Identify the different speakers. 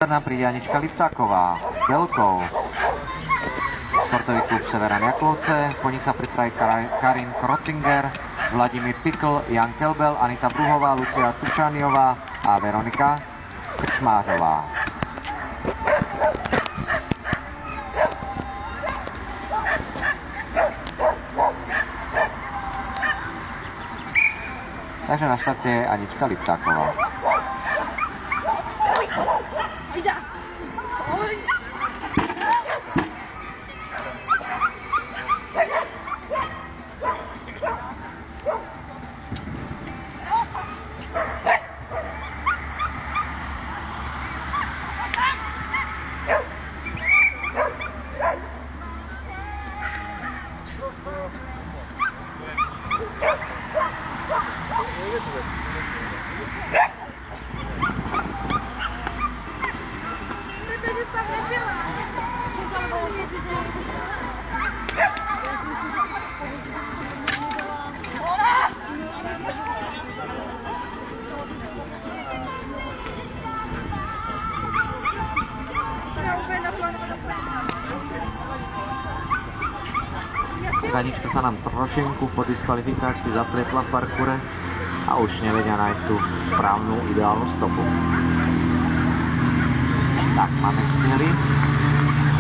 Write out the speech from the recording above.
Speaker 1: nám príde Anička Liptáková s Belkou. Sportový klub Severan Jaklovce, po nich sa pripraví Karin Krocinger, Vladimír Pikl, Jan Kelbel, Anita Bruhová, Lucia Tučaniová a Veronika Krčmářová. Takže na štarte je Anička Liptáková. Anička sa nám trošinku po diskvalifikácii zatriepla v parkure a už nevedia nájsť tú správnu ideálnu stopu. Tak, máme cieľi.